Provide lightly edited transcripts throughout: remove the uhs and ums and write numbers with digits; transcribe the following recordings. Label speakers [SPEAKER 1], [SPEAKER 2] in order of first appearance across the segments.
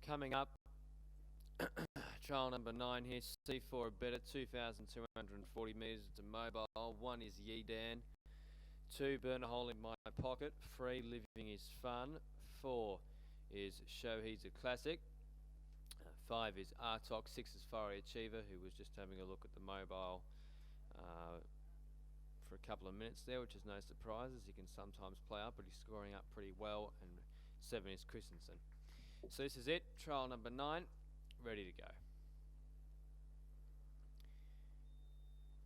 [SPEAKER 1] Coming up, trial number 9 here, C4 better, 2,240 metres to mobile. 1 is Yedan. 2, burn a hole in my pocket. 3, living is fun. 4 is show he's a classic. 5 is Artok. 6 is Fiery Achiever, who was just having a look at the mobile for a couple of minutes there, which is no surprise, as he can sometimes play up, but he's scoring up pretty well. And 7 is Christensen. So this is it, trial number 9, ready to go.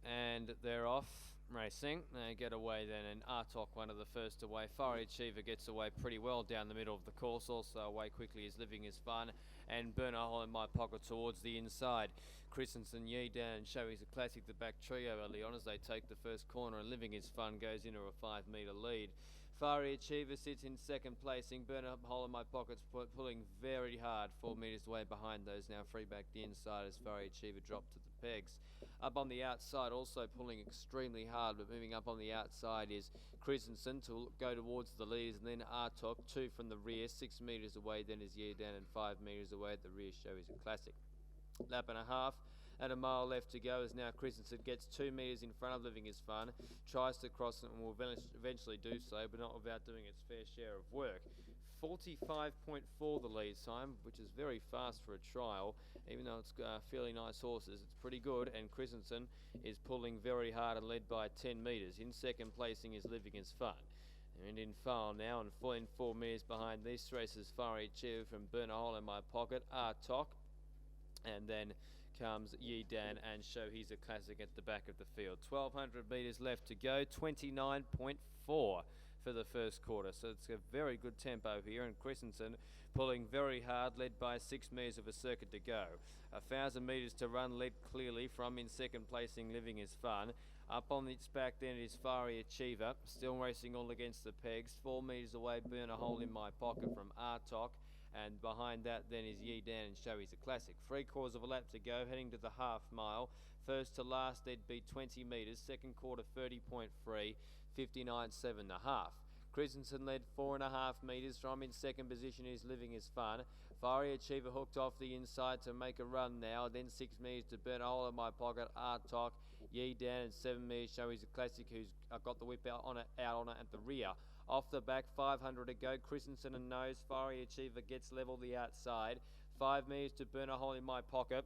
[SPEAKER 1] And they're off racing. They get away then, and Artok, one of the first away. Fiery Achiever gets away pretty well down the middle of the course. Also away quickly is Living is Fun, and Burn a Hole in My Pocket towards the inside. Christensen, Yedan and Show He's a Classic, the back trio early on as they take the first corner, and Living is Fun goes into a 5 metre lead. Fiery Achiever sits in second placing. Burn a Hole in My Pocket's pulling very hard, 4 metres away behind those, now free back the inside as Fiery Achiever dropped to the pegs. Up on the outside, also pulling extremely hard, but moving up on the outside is Christensen to go towards the leaders, and then Artok, 2 from the rear, 6 metres away, then is Yedan, and 5 metres away at the rear. Show He's a Classic. Lap and a half and a mile left to go as now Christensen gets 2 metres in front of Living is Fun, tries to cross it and will eventually do so, but not without doing its fair share of work. 45.4 the lead time, which is very fast for a trial. Even though it's fairly nice horses, it's pretty good, and Christensen is pulling very hard and led by 10 metres. In second placing is Living is Fun. And in file now, and 4 metres behind these races, Fiery Achiever from Burn a Hole in My Pocket, Artok, and then comes Yedan and Show He's a Classic at the back of the field. 1,200 metres left to go, 29.4 for the first quarter. So it's a very good tempo here, and Christensen pulling very hard, led by 6 metres of a circuit to go. 1,000 metres to run, led clearly from in second placing Living is Fun. Up on its back then is Fiery Achiever, still racing all against the pegs. 4 metres away, Burn a Hole in My Pocket from Artok. And behind that then is Yedan and Show He's a Classic. 3/4 of a lap to go, heading to the half mile. First to last, they'd be 20 metres. Second quarter, 30.3, 59.7 the half. Christensen led 4.5 metres. From in second position is Living is Fun. Fiery Achiever hooked off the inside to make a run now. Then 6 metres to Burn a Hole in My Pocket. Artok, Yedan, and 7 metres Show He's a Classic, who's got the whip out on it at the rear. Off the back, 500 to go. Christensen and nose. Fiery Achiever gets level the outside. 5 metres to Burn a Hole in My Pocket,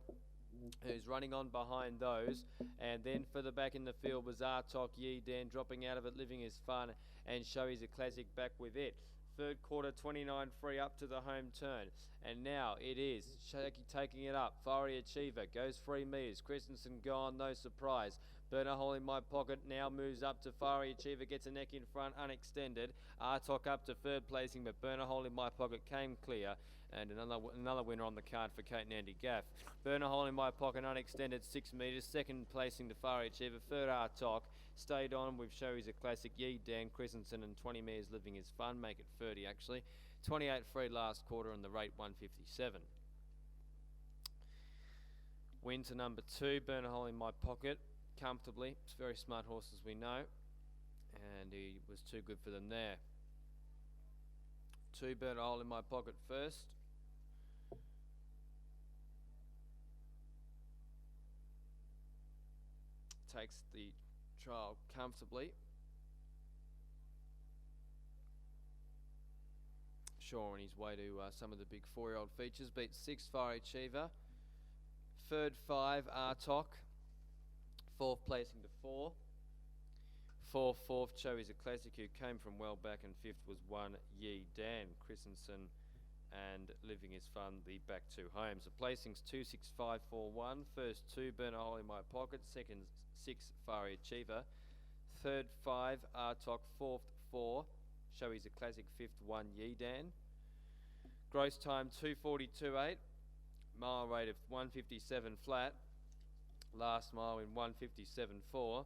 [SPEAKER 1] who's running on behind those. And then for the back in the field was Artok, Yedan, dropping out of it, Living is Fun, and Show He's a Classic back with it. Third quarter, 29.3 up to the home turn. And now it is taking it up. Fiery Achiever goes 3 metres. Christensen gone, no surprise. Burn a Hole in My Pocket now moves up to Fiery Achiever, gets a neck in front, unextended. Artok up to third placing, but Burn a Hole in My Pocket came clear. And another winner on the card for Kate and Andy Gaff. Burn a Hole in My Pocket, unextended, 6 metres. Second placing to Fiery Achiever. Third Artok. Stayed on with Show He's a Classic, Yedan, Christensen, and 20 metres Living is Fun. Make it 30 actually. 28.3 last quarter and the rate 157. Win to number 2, Burn a Hole in My Pocket, comfortably. It's a very smart horse, as we know, and he was too good for them there. 2, Burn a Hole in My Pocket first. Takes the trial comfortably. Sure, on his way to some of the big 4-year-old features. Beats 6, Fiery Achiever. Third, 5, Artok. Fourth placing to 4. Fourth, Show He's a Classic, who came from well back, and fifth was 1, Yedan. Christensen and Living is Fun, the back 2 homes. The placings 2, 6, 5, 4, 1. First 2, Burn a Hole in My Pocket. Second, 6, Fiery Achiever. Third, 5, Artok. Fourth, 4, Show He's a Classic. Fifth, 1, Yedan. Gross time 2:42.8. Mile rate of 1:57 flat. Last mile in 1:57.4.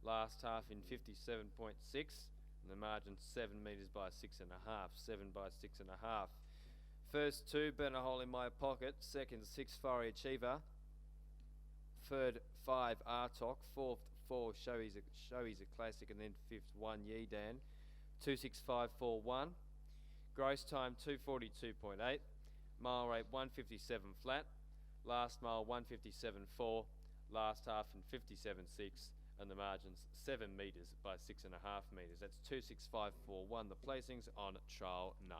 [SPEAKER 1] Last half in 57.6. And the margin 7 metres by 6.5. 7 by 6.5. First 2, Burn a Hole in My Pocket. Second, 6, Fiery Achiever. Third, 5, Artok. Fourth, 4, Show He's a Classic, and then fifth, 1, Yedan. 2:65.41. Gross time 2:42.8. Mile rate 157 flat. Last mile 157.4. Last half in 57.6. And the margins 7 metres by 6.5 metres. That's 26541. The placings on trial 9.